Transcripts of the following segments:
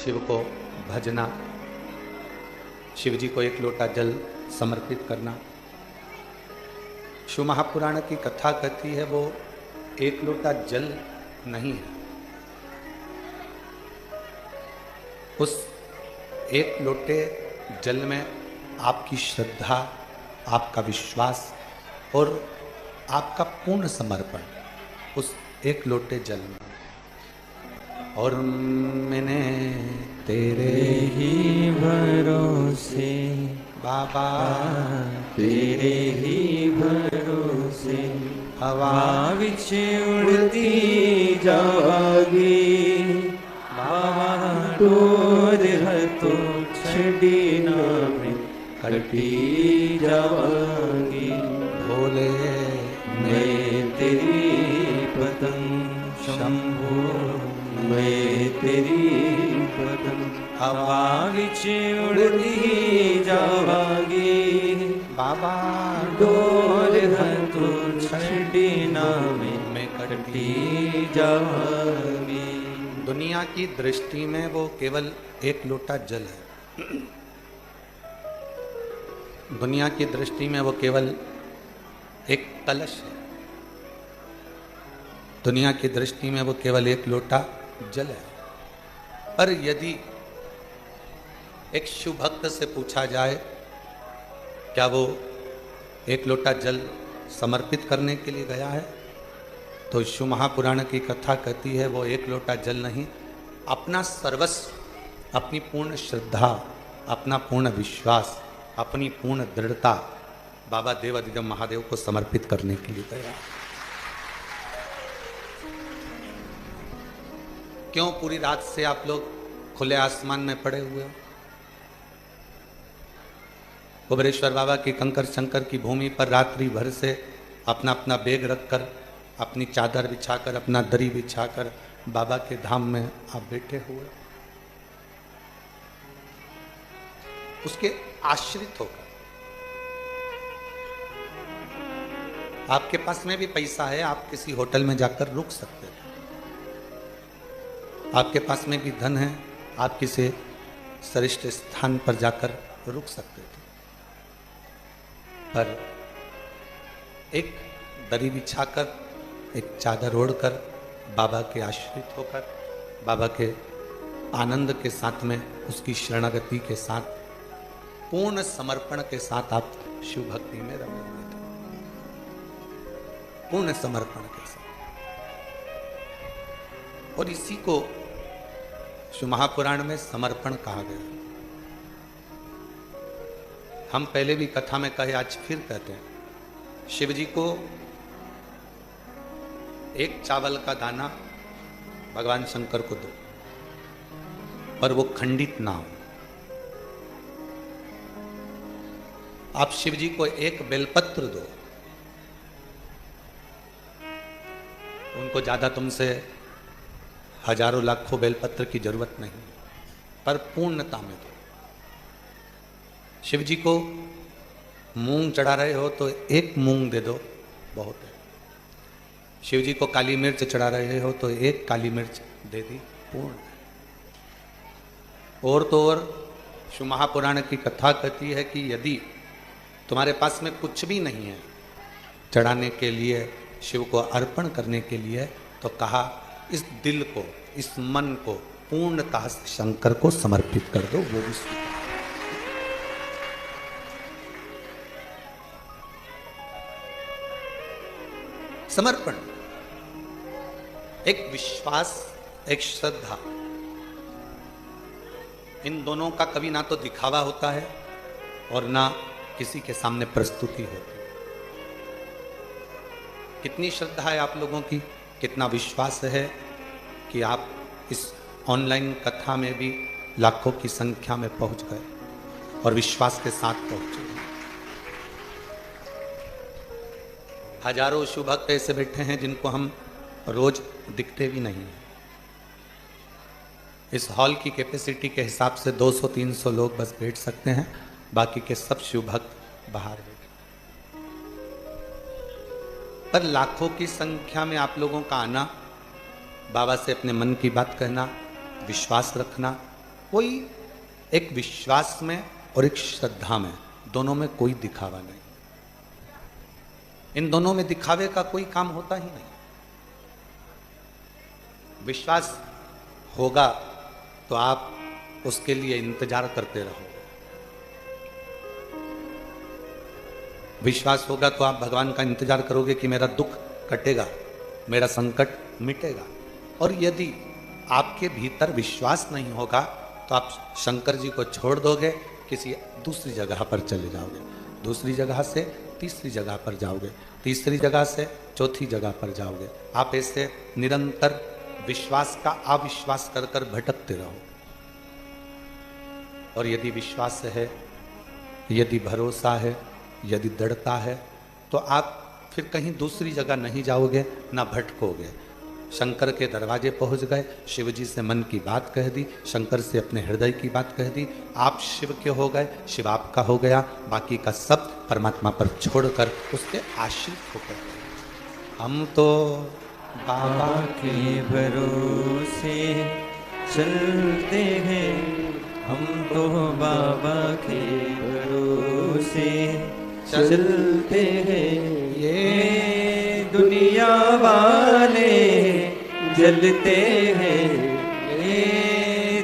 शिव को भजना, शिव जी को एक लोटा जल समर्पित करना। शिव महापुराण की कथा कहती है वो एक लोटा जल नहीं है, उस एक लोटे जल में आपकी श्रद्धा, आपका विश्वास और आपका पूर्ण समर्पण उस एक लोटे जल में। और मैंने तेरे ही भरोसे बाबा, तेरे ही भरोसे हवा विच उड़ती जागी, बाबा डोर हथों छड़ी ना में कटी जावांगी। भोले मैं तेरी पतंग शंभो, मैं तेरी पतंग हवा विच उड़ती जावांगी, बाबा डोर हथों छड़ी ना में कटी जावांगी। दुनिया की दृष्टि में वो केवल एक लोटा जल है, दुनिया की दृष्टि में वो केवल एक कलश है, दुनिया की दृष्टि में वो केवल एक लोटा जल है। पर यदि एक शिव भक्त से पूछा जाए क्या वो एक लोटा जल समर्पित करने के लिए गया है, तो शिव महापुराण की कथा कहती है वो एक लोटा जल नहीं, अपना सर्वस्व, अपनी पूर्ण श्रद्धा, अपना पूर्ण विश्वास, अपनी पूर्ण दृढ़ता बाबा देवाधिदेव महादेव को समर्पित करने के लिए गया। क्यों पूरी रात से आप लोग खुले आसमान में पड़े हुए हो? कुबेरेश्वर बाबा की कंकर शंकर की भूमि पर रात्रि भर से अपना अपना बेग रखकर, अपनी चादर बिछाकर, अपना दरी बिछाकर बाबा के धाम में आप बैठे हुए, उसके आश्रित होकर। आपके पास में भी पैसा है, आप किसी होटल में जाकर रुक सकते थे, आपके पास में भी धन है, आप किसी श्रेष्ठ स्थान पर जाकर रुक सकते थे, पर एक दरी बिछाकर, एक चादर ओढ़कर, बाबा के आश्रित होकर, बाबा के आनंद के साथ में, उसकी शरणागति के साथ, पूर्ण समर्पण के साथ आप शिव भक्ति में रमे हुए थे, पूर्ण समर्पण के साथ। और इसी को शिव महापुराण में समर्पण कहा गया। हम पहले भी कथा में कहे, आज फिर कहते हैं, शिव जी को एक चावल का दाना भगवान शंकर को दो, पर वो खंडित ना हो। आप शिव जी को एक बेलपत्र दो, उनको ज्यादा तुमसे हजारों लाखों बेलपत्र की जरूरत नहीं, पर पूर्णता में दो। शिव जी को मूंग चढ़ा रहे हो तो एक मूंग दे दो, बहुत है। शिव जी को काली मिर्च चढ़ा रहे हो तो एक काली मिर्च दे दी, पूर्ण है। और तो और शिव महापुराण की कथा कहती है कि यदि तुम्हारे पास में कुछ भी नहीं है चढ़ाने के लिए, शिव को अर्पण करने के लिए, तो कहा इस दिल को, इस मन को पूर्णतः शंकर को समर्पित कर दो, वो भी स्वीकार। समर्पण, एक विश्वास, एक श्रद्धा, इन दोनों का कभी ना तो दिखावा होता है और ना किसी के सामने प्रस्तुति होती। कितनी श्रद्धा है आप लोगों की, कितना विश्वास है कि आप इस ऑनलाइन कथा में भी लाखों की संख्या में पहुंच गए और विश्वास के साथ पहुंचे। हजारों शिव भक्त ऐसे बैठे हैं जिनको हम रोज दिखते भी नहीं हैं। इस हॉल की कैपेसिटी के हिसाब से 200-300 लोग बस बैठ सकते हैं, बाकी के सब शिव भक्त बाहर बैठे। पर लाखों की संख्या में आप लोगों का आना, बाबा से अपने मन की बात कहना, विश्वास रखना, कोई एक विश्वास में और एक श्रद्धा में, दोनों में कोई दिखावा नहीं। इन दोनों में दिखावे का कोई काम होता ही नहीं। विश्वास होगा तो आप उसके लिए इंतजार करते रहोगे, विश्वास होगा तो आप भगवान का इंतजार करोगे कि मेरा दुख कटेगा, मेरा संकट मिटेगा। और यदि आपके भीतर विश्वास नहीं होगा तो आप शंकर जी को छोड़ दोगे, किसी दूसरी जगह पर चले जाओगे, दूसरी जगह से तीसरी जगह पर जाओगे, तीसरी जगह से चौथी जगह पर जाओगे। आप ऐसे निरंतर विश्वास का अविश्वास कर कर भटकते रहो। और यदि विश्वास है, यदि भरोसा है, यदि दृढ़ता है, तो आप फिर कहीं दूसरी जगह नहीं जाओगे, ना भटकोगे। शंकर के दरवाजे पहुंच गए, शिव जी से मन की बात कह दी, शंकर से अपने हृदय की बात कह दी, आप शिव के हो गए, शिव आपका हो गया, बाकी का सब परमात्मा पर छोड़कर उसके आश्रित होकर गए। हम तो बाबा के भरोसे चलते हैं, हम तो बाबा के भरोसे चलते हैं। ये दुनिया वाले जलते हैं, ये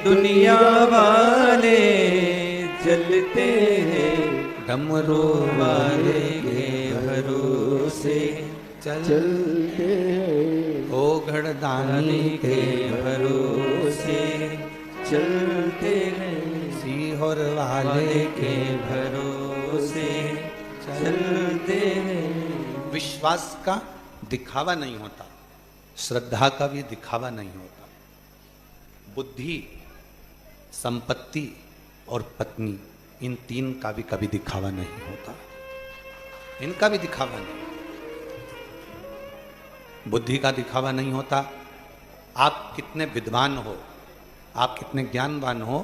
दुनिया वाले जलते हैं, डमरू वाले के भरोसे चलते हैं, ओ घड़दानी के भरोसे चलते हैं, सीहोर वाले के भरोसे चलते हैं। विश्वास का दिखावा नहीं होता, श्रद्धा का भी दिखावा नहीं होता, बुद्धि, संपत्ति और पत्नी, इन तीन का भी कभी दिखावा नहीं होता, इनका भी दिखावा नहीं। बुद्धि का दिखावा नहीं होता। आप कितने विद्वान हो, आप कितने ज्ञानवान हो,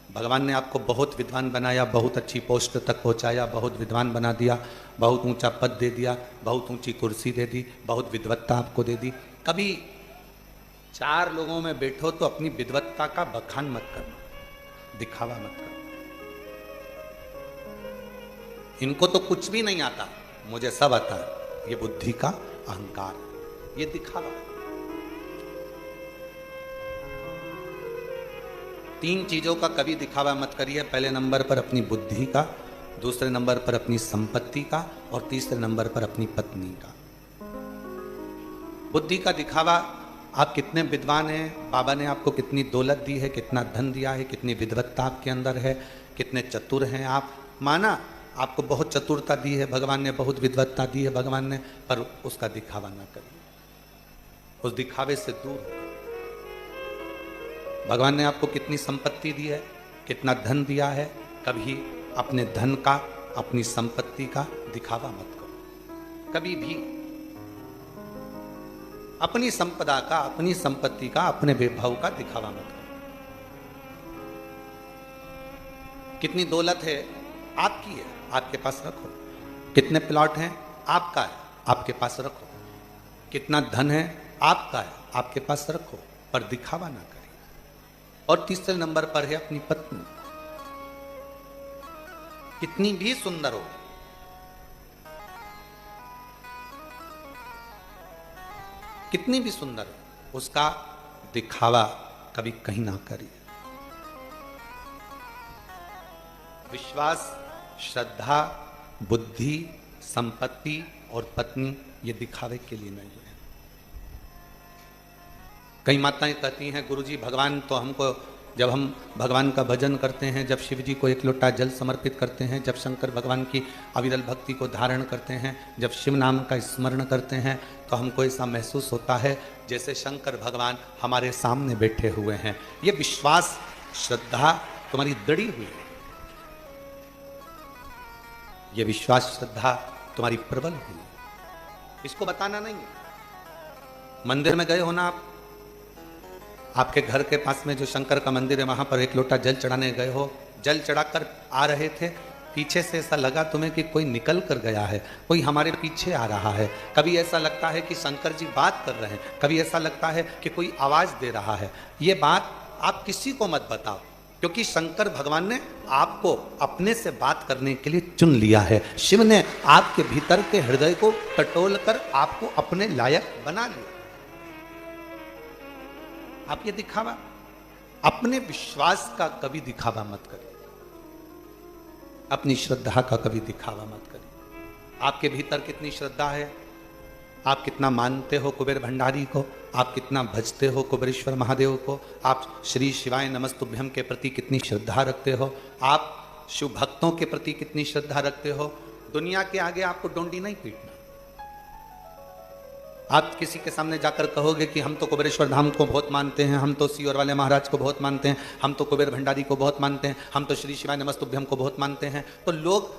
भगवान ने आपको बहुत विद्वान बनाया, बहुत अच्छी पोस्ट तक पहुंचाया, बहुत विद्वान बना दिया, बहुत ऊंचा पद दे दिया, बहुत ऊंची कुर्सी दे दी, बहुत विद्वत्ता आपको दे दी। कभी चार लोगों में बैठो तो अपनी विद्वत्ता का बखान मत करना, दिखावा मत करना। इनको तो कुछ भी नहीं आता, मुझे सब आता है, ये बुद्धि का अहंकार, ये दिखावा। तीन चीजों का कभी दिखावा मत करिए। पहले नंबर पर अपनी बुद्धि का, दूसरे नंबर पर अपनी संपत्ति का, और तीसरे नंबर पर अपनी पत्नी का। बुद्धि का दिखावा, आप कितने विद्वान हैं, बाबा ने आपको कितनी दौलत दी है, कितना धन दिया है, कितनी विद्वत्ता आपके अंदर है, कितने चतुर हैं आप। माना आपको बहुत चतुरता दी है भगवान ने, बहुत विद्वत्ता दी है भगवान ने, पर उसका दिखावा ना करिए, उस दिखावे से दूर हो। भगवान ने आपको कितनी संपत्ति दी है, कितना धन दिया है, कभी अपने धन का, अपनी संपत्ति का दिखावा मत करो। कभी भी अपनी संपदा का, अपनी संपत्ति का, अपने वैभव का दिखावा मत करो। कितनी दौलत है, आपकी है, आपके पास रखो। कितने प्लॉट हैं, आपका है, आपके पास रखो। कितना धन है, आपका है, आपके पास रखो, पर दिखावा ना करें। और तीसरे नंबर पर है अपनी पत्नी। कितनी भी सुंदर हो, कितनी भी सुंदर हो, उसका दिखावा कभी कहीं ना करिए। विश्वास, श्रद्धा, बुद्धि, संपत्ति और पत्नी, ये दिखावे के लिए नहीं है। कई माताएं कहती हैं, गुरुजी भगवान तो हमको, जब हम भगवान का भजन करते हैं, जब शिव जी को एक लोटा जल समर्पित करते हैं, जब शंकर भगवान की अविरल भक्ति को धारण करते हैं, जब शिव नाम का स्मरण करते हैं, तो हमको ऐसा महसूस होता है जैसे शंकर भगवान हमारे सामने बैठे हुए हैं। ये विश्वास, श्रद्धा तुम्हारी दृढ़ी हुई है, ये विश्वास, श्रद्धा तुम्हारी प्रबल हुई है। इसको बताना नहीं है। मंदिर में गए हो ना आप, आपके घर के पास में जो शंकर का मंदिर है, वहां पर एक लोटा जल चढ़ाने गए हो, जल चढ़ाकर आ रहे थे, पीछे से ऐसा लगा तुम्हें कि कोई निकल कर गया है, कोई हमारे पीछे आ रहा है। कभी ऐसा लगता है कि शंकर जी बात कर रहे हैं, कभी ऐसा लगता है कि कोई आवाज दे रहा है। ये बात आप किसी को मत बताओ, क्योंकि शंकर भगवान ने आपको अपने से बात करने के लिए चुन लिया है। शिव ने आपके भीतर के हृदय को टटोल कर आपको अपने लायक बना लिया। आप ये दिखावा, अपने विश्वास का कभी दिखावा मत करिए, अपनी श्रद्धा का कभी दिखावा मत करिए। आपके भीतर कितनी श्रद्धा है, आप कितना मानते हो कुबेर भंडारी को, आप कितना भजते हो कुबेरेश्वर महादेव को, आप श्री शिवाय नमस्तुभ्यम के प्रति कितनी श्रद्धा रखते हो, आप शिव भक्तों के प्रति कितनी श्रद्धा रखते हो। दुनिया के आगे आपको डोंडी नहीं पीटना। आप किसी के सामने जाकर कहोगे कि हम तो कुबेरेश्वर धाम को बहुत मानते हैं, हम तो सीवर वाले महाराज को बहुत मानते हैं, हम तो कुबेर भंडारी को बहुत मानते हैं, हम तो श्री शिवाय नमस्तुभ्यम को बहुत मानते हैं, तो लोग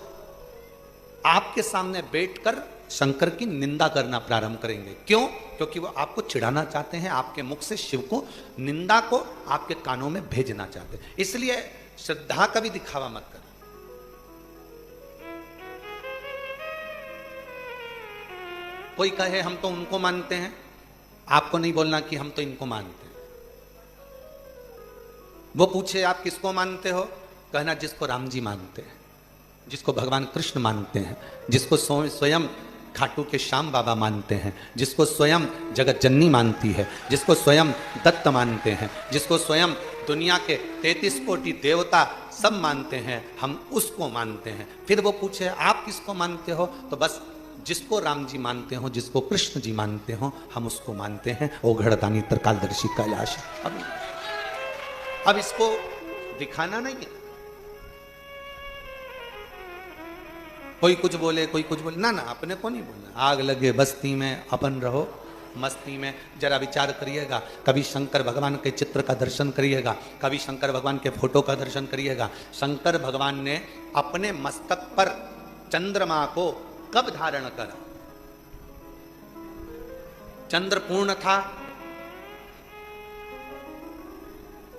आपके सामने बैठकर शंकर की निंदा करना प्रारंभ करेंगे। क्यों? क्योंकि वो आपको चिढ़ाना चाहते हैं, आपके मुख से शिव को, निंदा को आपके कानों में भेजना चाहते हैं। इसलिए श्रद्धा का भी दिखावा मत करो। कोई कहे हम तो उनको मानते हैं, आपको नहीं बोलना कि हम तो इनको मानते हैं। वो पूछे आप किसको मानते हो, कहना जिसको राम जी मानते हैं, जिसको भगवान कृष्ण मानते हैं, जिसको स्वयं खाटू के श्याम बाबा मानते हैं, जिसको स्वयं जगत जननी मानती है, जिसको स्वयं दत्त मानते हैं, जिसको स्वयं दुनिया के 33 कोटि देवता सब मानते हैं, हम उसको मानते हैं। फिर वो पूछे आप किसको मानते हो, तो बस जिसको राम जी मानते हो, जिसको कृष्ण जी मानते हो, हम उसको मानते हैं। ओ घड़दानी त्रिकालदर्शी कैलाश। अब इसको दिखाना नहीं है। कोई कुछ बोले, कोई कुछ बोले, ना ना, अपने को नहीं बोलना। आग लगे बस्ती में, अपन रहो मस्ती में। जरा विचार करिएगा, कभी शंकर भगवान के चित्र का दर्शन करिएगा, कभी शंकर भगवान के फोटो का दर्शन करिएगा। शंकर भगवान ने अपने मस्तक पर चंद्रमा को कब धारण करा? चंद्र पूर्ण था,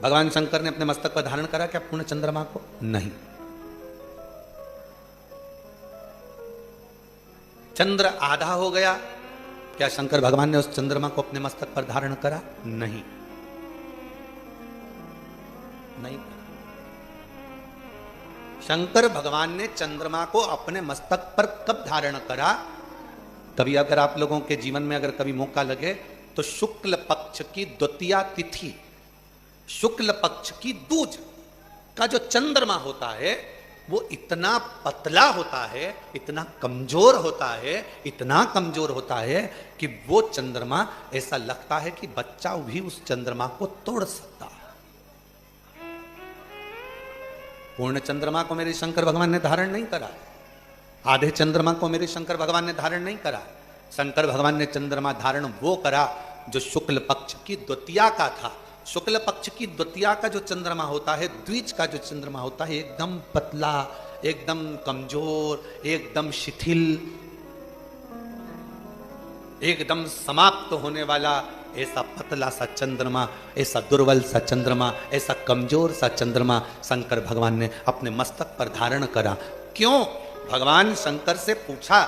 भगवान शंकर ने अपने मस्तक पर धारण करा क्या पूर्ण चंद्रमा को? नहीं। चंद्र आधा हो गया, क्या शंकर भगवान ने उस चंद्रमा को अपने मस्तक पर धारण करा? नहीं, नहीं। शंकर भगवान ने चंद्रमा को अपने मस्तक पर कब धारण करा? कभी अगर आप लोगों के जीवन में अगर कभी मौका लगे तो शुक्ल पक्ष की द्वितीया तिथि, शुक्ल पक्ष की दूज का जो चंद्रमा होता है वो इतना पतला होता है, इतना कमजोर होता है, इतना कमजोर होता है कि वो चंद्रमा ऐसा लगता है कि बच्चा भी उस चंद्रमा को तोड़ सकता है। पूर्ण चंद्रमा को मेरे शंकर भगवान ने धारण नहीं करा, आधे चंद्रमा को मेरे शंकर भगवान ने धारण नहीं करा। शंकर भगवान ने चंद्रमा धारण वो करा जो शुक्ल पक्ष की द्वितीया का था। शुक्ल पक्ष की द्वितीया का जो चंद्रमा होता है, द्विज का जो चंद्रमा होता है, एकदम पतला, एकदम कमजोर, एकदम शिथिल, एकदम समाप्त होने वाला, ऐसा पतला सा चंद्रमा, ऐसा दुर्बल सा चंद्रमा, ऐसा कमजोर सा चंद्रमा शंकर भगवान ने अपने मस्तक पर धारण करा। क्यों? भगवान शंकर से पूछा,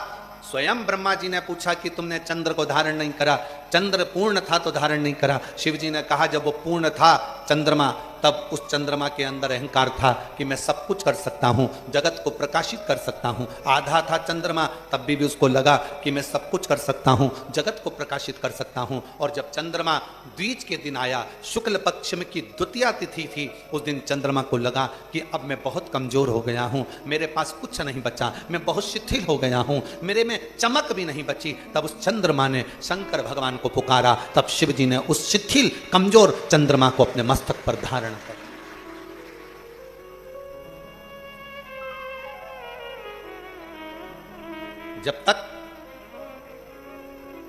स्वयं ब्रह्मा जी ने पूछा कि तुमने चंद्र को धारण नहीं करा, चंद्र पूर्ण था तो धारण नहीं करा। शिव जी ने कहा जब वो पूर्ण था चंद्रमा, तब उस चंद्रमा के अंदर अहंकार था कि मैं सब कुछ कर सकता हूँ, जगत को प्रकाशित कर सकता हूँ। आधा था चंद्रमा, तब भी उसको लगा कि मैं सब कुछ कर सकता हूँ, जगत को प्रकाशित कर सकता हूँ। और जब चंद्रमा द्विज के दिन आया, शुक्ल पक्ष में की द्वितीया तिथि थी, उस दिन चंद्रमा को लगा कि अब मैं बहुत कमजोर हो गया हूँ, मेरे पास कुछ नहीं बचा, मैं बहुत शिथिल हो गया हूँ, मेरे में चमक भी नहीं बची। तब उस चंद्रमा ने शंकर भगवान को पुकारा, तब शिव जी ने उस शिथिल कमजोर चंद्रमा को अपने मस्तक पर धारण कर। जब तक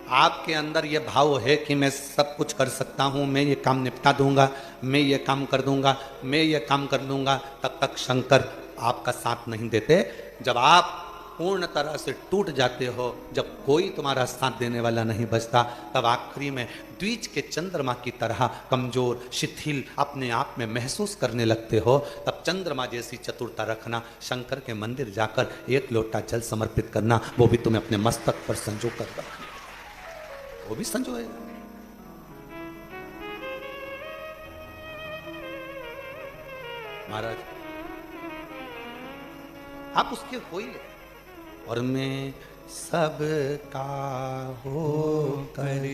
आपके अंदर यह भाव है कि मैं सब कुछ कर सकता हूं, मैं ये काम निपटा दूंगा, मैं ये काम कर दूंगा, मैं ये काम कर लूंगा, तब तक शंकर आपका साथ नहीं देते। जब आप पूर्ण तरह से टूट जाते हो, जब कोई तुम्हारा साथ देने वाला नहीं बचता, तब आखिरी में द्विज के चंद्रमा की तरह कमजोर, शिथिल अपने आप में महसूस करने लगते हो, तब चंद्रमा जैसी चतुरता रखना, शंकर के मंदिर जाकर एक लोटा जल समर्पित करना, वो भी तुम्हें अपने मस्तक पर संजो कर रखना, वो भी संजोएगा। महाराज आप उसके होइए। और मैं सबका हो कर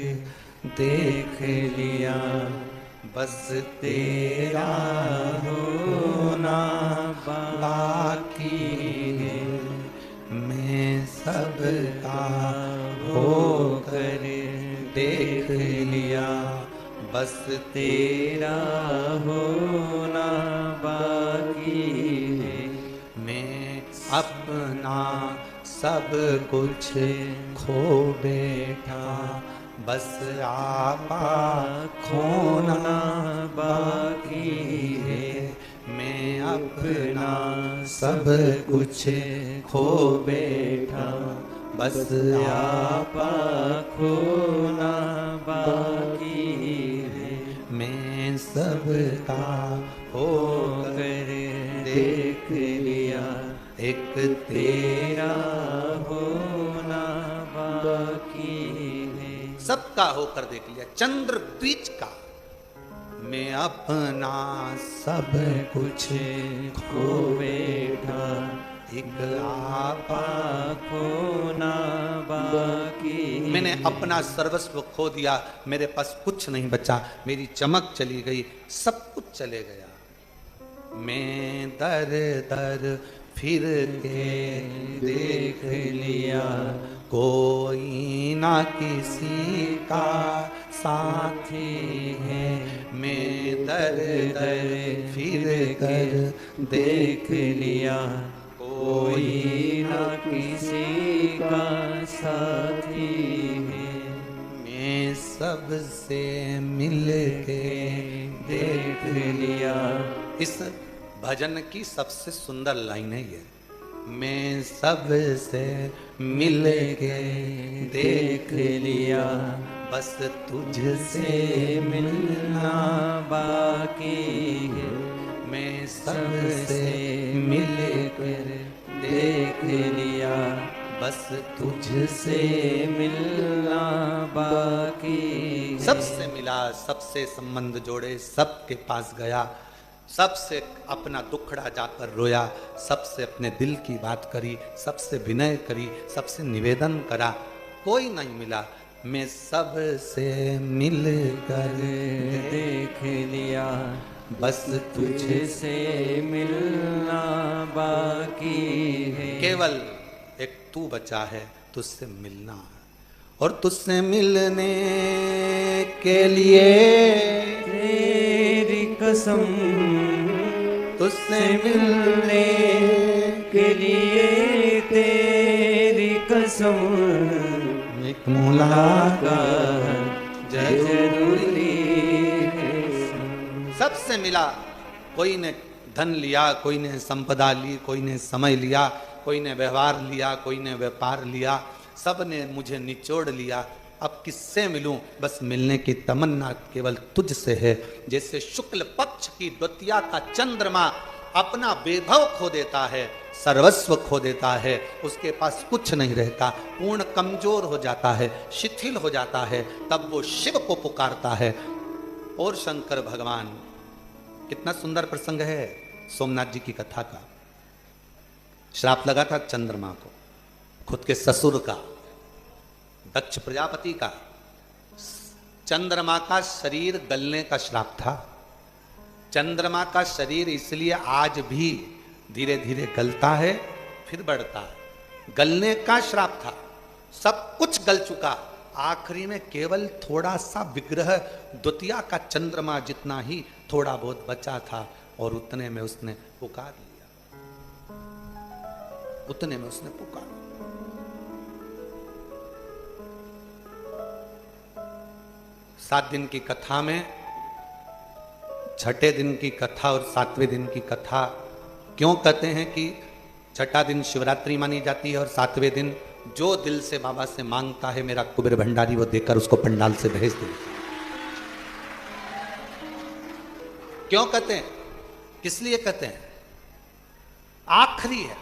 देख लिया, बस तेरा होना बाकी है। मैं सबका हो कर देख लिया, बस तेरा होना बाकी है। मैं अपना सब कुछ खो बैठा, बस आपा खोना बाकी है। मैं अपना सब कुछ खो बैठा, बस आपा खोना बाकी है। मैं सबका होकर देख लिया, एक तेरा होना बाकी है। सबका होकर देख लिया, चंद्र बीच का। मैं अपना सब कुछ खो बैठा, एक आपा खोना बाकी। मैंने अपना सर्वस्व खो दिया, मेरे पास कुछ नहीं बचा, मेरी चमक चली गई, सब कुछ चले गया। मैं दर दर फिर के देख लिया, कोई ना किसी का साथी है। मैं दर दर फिर कर देख लिया, कोई ना किसी का साथी है। मैं सबसे मिल के देख लिया। इस भजन की सबसे सुंदर लाइन है ये, मैं सबसे मिल के देख लिया, बस तुझसे मिलना बाकी है। मैं सबसे मिल कर देख लिया, बस तुझसे मिलना बाकी है। सबसे मिला, सबसे संबंध जोड़े, सबके पास गया, सबसे अपना दुखड़ा जाकर रोया, सबसे अपने दिल की बात करी, सबसे विनय करी, सबसे निवेदन करा, कोई नहीं मिला। मैं सबसे मिल कर देख लिया, बस तुझसे मिलना बाकी है। केवल एक तू बचा है, तुझसे मिलना है। और तुझसे मिलने के लिए तेरी कसम, तुझसे मिलने के लिए तेरी कसम, एक मुलाकात जरूरी है। सबसे मिला, कोई ने धन लिया, कोई ने संपदा ली, कोई ने समय लिया, कोई ने व्यवहार लिया, कोई ने व्यापार लिया, सब ने मुझे निचोड़ लिया। अब किससे मिलूं? बस मिलने की तमन्ना केवल तुझसे है। जैसे शुक्ल पक्ष की द्वितीया का चंद्रमा अपना वैभव खो देता है, सर्वस्व खो देता है, उसके पास कुछ नहीं रहता, पूर्ण कमजोर हो जाता है, शिथिल हो जाता है, तब वो शिव को पुकारता है। और शंकर भगवान, कितना सुंदर प्रसंग है सोमनाथ जी की कथा का। श्राप लगा था चंद्रमा को, खुद के ससुर का, दक्ष प्रजापति का। चंद्रमा का शरीर गलने का श्राप था। चंद्रमा का शरीर इसलिए आज भी धीरे धीरे गलता है, फिर बढ़ता है। गलने का श्राप था, सब कुछ गल चुका, आखिरी में केवल थोड़ा सा विग्रह द्वितीया का चंद्रमा जितना ही थोड़ा बहुत बचा था, और उतने में उसने पुकार लिया, उतने में उसने पुकार। सात दिन की कथा में छठे दिन की कथा और सातवें दिन की कथा क्यों कहते हैं कि छठा दिन शिवरात्रि मानी जाती है और सातवें दिन जो दिल से बाबा से मांगता है मेरा कुबेर भंडारी वो देकर उसको पंडाल से भेज दे। क्यों कहते हैं, किस लिए कहते हैं? आखिरी है,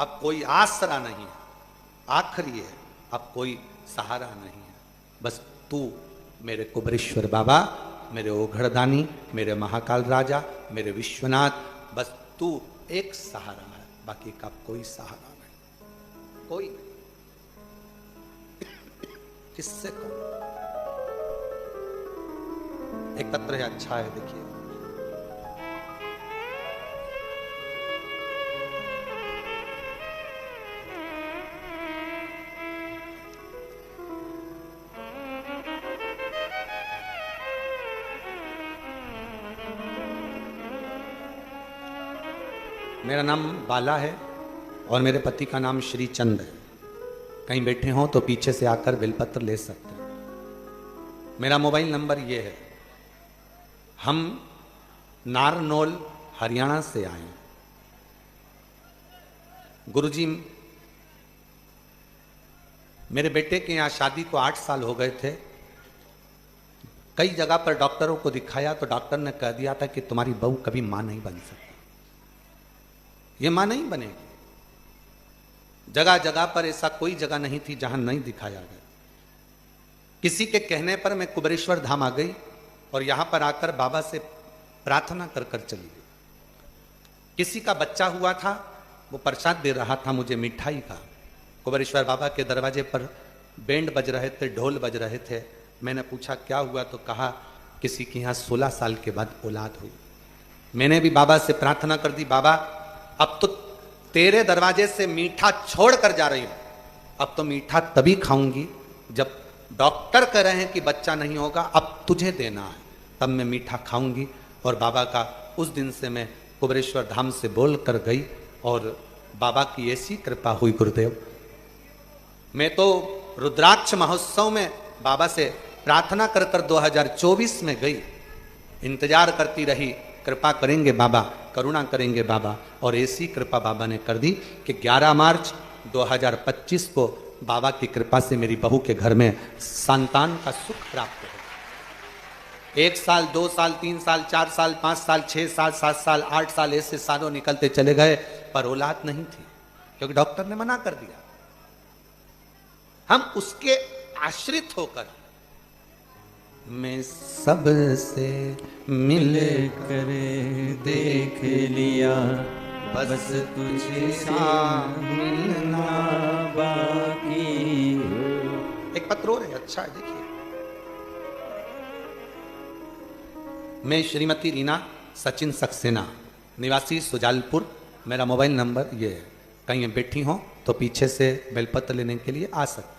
अब कोई आसरा नहीं है, आखिरी है, अब कोई सहारा नहीं है। बस तू मेरे कुबेरेश्वर बाबा, मेरे ओघड़दानी, मेरे महाकाल राजा, मेरे विश्वनाथ, बस तू एक सहारा है, बाकी का कोई सहारा नहीं, कोई नहीं। किससे कहूं? एक पत्र है, अच्छा है, देखिए। मेरा नाम बाला है और मेरे पति का नाम श्री चंद है। कहीं बैठे हों तो पीछे से आकर बेलपत्र ले सकते हैं। मेरा मोबाइल नंबर ये है। हम नारनौल हरियाणा से आए। गुरुजी, मेरे बेटे के यहाँ शादी को 8 साल हो गए थे। कई जगह पर डॉक्टरों को दिखाया तो डॉक्टर ने कह दिया था कि तुम्हारी बहू कभी मां नहीं बन सकती, ये मां नहीं बनेगी। जगह जगह पर ऐसा कोई जगह नहीं थी जहां नहीं दिखाया गया। किसी के कहने पर मैं कुबेरेश्वर धाम आ गई और यहां पर आकर बाबा से प्रार्थना कर कर चली गई। किसी का बच्चा हुआ था, वो प्रसाद दे रहा था मुझे मिठाई का। कुबेरेश्वर बाबा के दरवाजे पर बैंड बज रहे थे, ढोल बज रहे थे। मैंने पूछा क्या हुआ, तो कहा किसी के यहाँ 16 साल के बाद औलाद हुई। मैंने भी बाबा से प्रार्थना कर दी, बाबा अब तो तेरे दरवाजे से मीठा छोड़ कर जा रही हूं। अब तो मीठा तभी खाऊंगी जब डॉक्टर कह रहे हैं कि बच्चा नहीं होगा, अब तुझे देना है, तब मैं मीठा खाऊंगी। और बाबा का उस दिन से मैं कुबेरेश्वर धाम से बोल कर गई और बाबा की ऐसी कृपा हुई गुरुदेव। मैं तो रुद्राक्ष महोत्सव में बाबा से प्रार्थना कर कर 2024 में गई, इंतजार करती रही, कृपा करेंगे बाबा, करुणा करेंगे बाबा। और ऐसी कृपा बाबा ने कर दी कि 11 मार्च 2025 को बाबा की कृपा से मेरी बहू के घर में संतान का सुख प्राप्त हो। 1 साल, 2 साल, 3 साल, 4 साल, 5 साल, 6 साल, 7 साल, 8 साल ऐसे सालों निकलते चले गए, पर औलाद नहीं थी क्योंकि डॉक्टर ने मना कर दिया। हम उसके आश्रित होकर मैं सबसे मिल कर देख लिया, बस तुझसे मिलना बाकी। एक पत्र और है, अच्छा है, देखिए। मैं श्रीमती रीना सचिन सक्सेना, निवासी सुजालपुर, मेरा मोबाइल नंबर ये है। कहीं बैठी हो तो पीछे से बेलपत्र लेने के लिए आ सकती।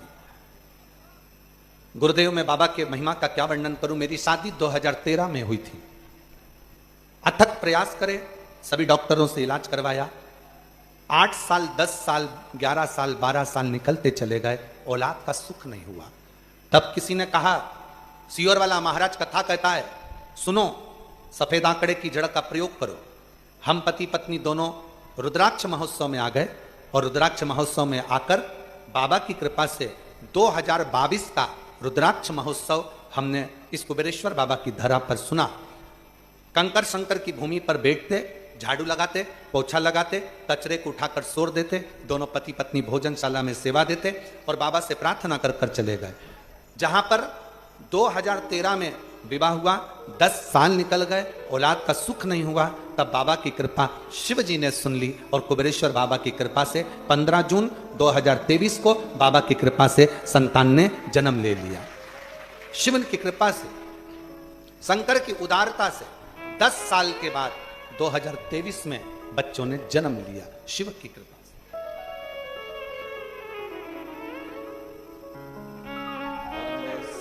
गुरुदेव, मैं बाबा के महिमा का क्या वर्णन करूं। मेरी शादी 2013 में हुई थी। अथक प्रयास करे, सभी डॉक्टरों से इलाज करवाया। 8 साल, 10 साल, 11 साल, 12 साल निकलते चले गए, औलाद का सुख नहीं हुआ। तब किसी ने कहा, सियोर वाला महाराज कथा कहता है, सुनो, सफेद आंकड़े की जड़ का प्रयोग करो। हम पति पत्नी दोनों रुद्राक्ष महोत्सव में आ गए और रुद्राक्ष महोत्सव में आकर बाबा की कृपा से 2022 का रुद्राक्ष महोत्सव हमने इस कुबेरेश्वर बाबा की धरा पर सुना। कंकर शंकर की भूमि पर बैठते, झाड़ू लगाते, पोछा लगाते, कचरे को उठाकर सोर देते, दोनों पति पत्नी भोजनशाला में सेवा देते और बाबा से प्रार्थना कर कर चले गए। जहां पर 2013 में विवाह हुआ, 10 साल निकल गए, औलाद का सुख नहीं हुआ, तब बाबा की कृपा शिव जी ने सुन ली और कुबेरेश्वर बाबा की कृपा से 15 जून 2023 को बाबा की कृपा से संतान ने जन्म ले लिया। शिव की कृपा से, शंकर की उदारता से 10 साल के बाद 2023 में बच्चों ने जन्म लिया, शिव की कृपा से।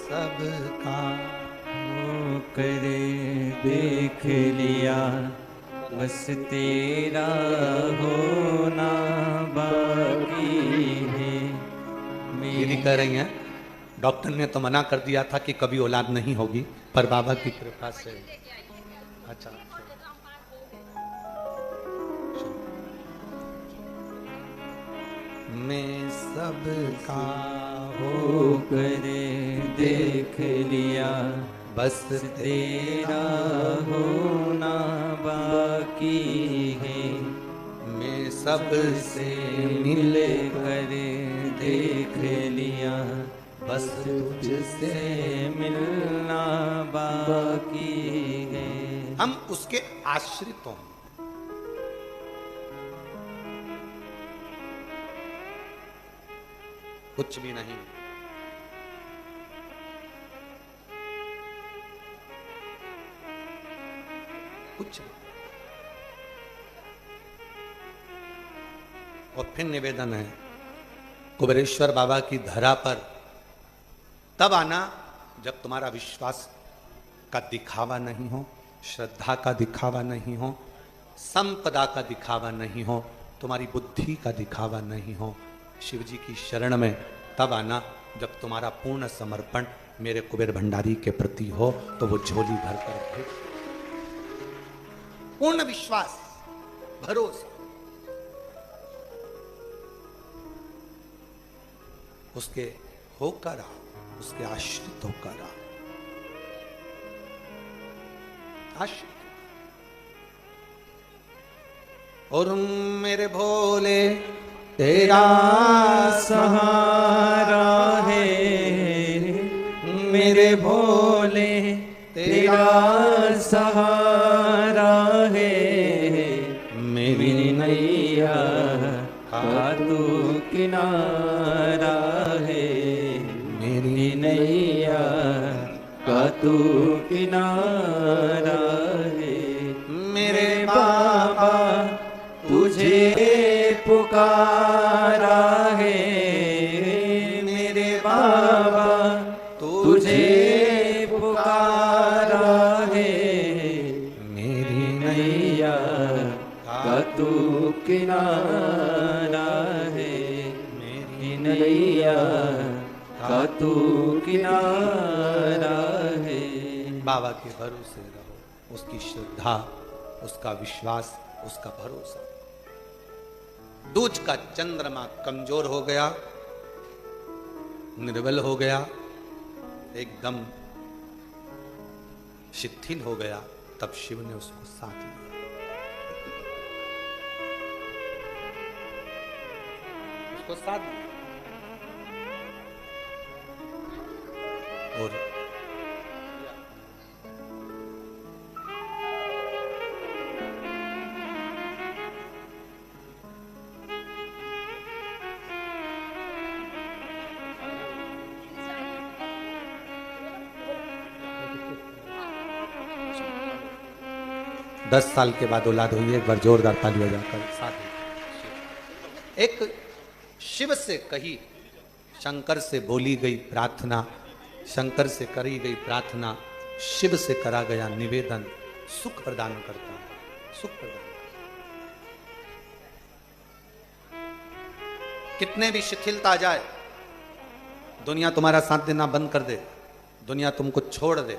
सबका करे देख लिया, बस तेरा होना बाकी है। मेरी कह रही हैं, डॉक्टर ने तो मना कर दिया था कि कभी औलाद नहीं होगी, पर बाबा की कृपा से। अच्छा, मैं सबका हो करे देख लिया, बस तेरा होना बाकी है। मैं सबसे मिल कर देख लिया, बस तुझसे मिलना बाकी है। हम उसके आश्रित हों। कुछ भी नहीं। कुछ नहीं। और फिर निवेदन है, कुबेरेश्वर बाबा की धरा पर तब आना जब तुम्हारा विश्वास का दिखावा नहीं हो, श्रद्धा का दिखावा नहीं हो, संपदा का दिखावा नहीं हो, तुम्हारी बुद्धि का दिखावा नहीं हो। शिव जी की शरण में तब आना जब तुम्हारा पूर्ण समर्पण मेरे कुबेर भंडारी के प्रति हो, तो वो झोली भर कर भेज। पूर्ण विश्वास, भरोसा, उसके होकर आ, उसके आश्रित होकर आ, आश्रित। और मेरे भोले तेरा सहारा है, मेरे भोले तेरा सहारा है, मेरी नैया का तू किनारा है, मेरी नैया का तू किनारा है। मेरे बाबा तुझे पुकारा है, मेरे बाबा तुझे पुकारा है, मेरी नैया का तू किनारा है, मेरी नैया का तू किनारा है। बाबा के भरोसे रहो, उसकी श्रद्धा, उसका विश्वास, उसका भरोसा। दूज का चंद्रमा कमजोर हो गया, निर्बल हो गया, एकदम शिथिल हो गया, तब शिव ने उसको साथ लिया, उसको साथ लिया। और 10 साल के बाद औलाद हुई है, एक बार जोरदार ताली बजाकर साथ। एक शिव से कही, शंकर से बोली गई प्रार्थना, शंकर से करी गई प्रार्थना, शिव से करा गया निवेदन सुख प्रदान करता है, सुख प्रदान। कितने भी शिथिलता आ जाए, दुनिया तुम्हारा साथ देना बंद कर दे, दुनिया तुमको छोड़ दे,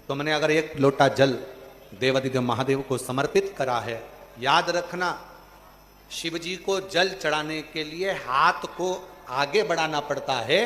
तुमने अगर एक लोटा जल देवादिदेव महादेव को समर्पित करा है, याद रखना शिव जी को जल चढ़ाने के लिए हाथ को आगे बढ़ाना पड़ता है।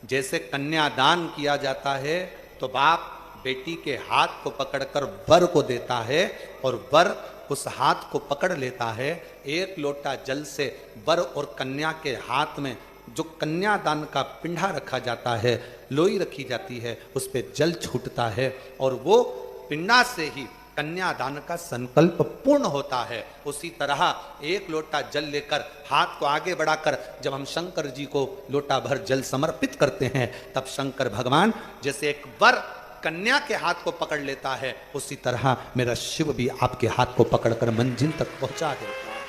जैसे कन्यादान किया जाता है तो बाप बेटी के हाथ को पकड़कर वर को देता है और वर उस हाथ को पकड़ लेता है। एक लोटा जल से वर और कन्या के हाथ में जो कन्यादान का पिंडा रखा जाता है, लोई रखी जाती है, उस पे जल छूटता है और वो पिंडा से ही कन्यादान का संकल्प पूर्ण होता है। उसी तरह एक लोटा जल लेकर हाथ को आगे बढ़ाकर जब हम शंकर जी को लोटा भर जल समर्पित करते हैं, तब शंकर भगवान जैसे एक वर कन्या के हाथ को पकड़ लेता है, उसी तरह मेरा शिव भी आपके हाथ को पकड़कर मंजिल तक पहुंचा देता है।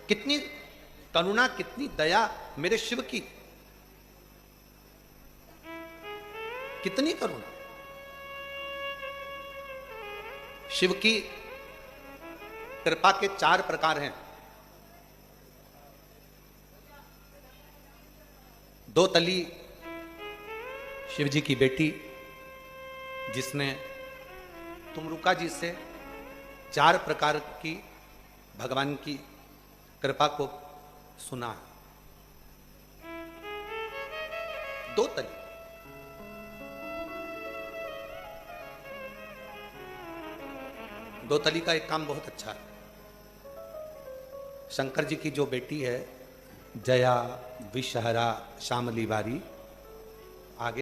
कितनी करुणा, कितनी दया मेरे शिव की, कितनी करुणा। शिव की कृपा के 4 प्रकार हैं। 2 तली शिव जी की बेटी, जिसने तुमरुका जी से 4 प्रकार की भगवान की कृपा को सुना। 2 तली। दो तली का एक काम बहुत अच्छा है। शंकर जी की जो बेटी है जया, विषहरा, श्यामली बारी, आगे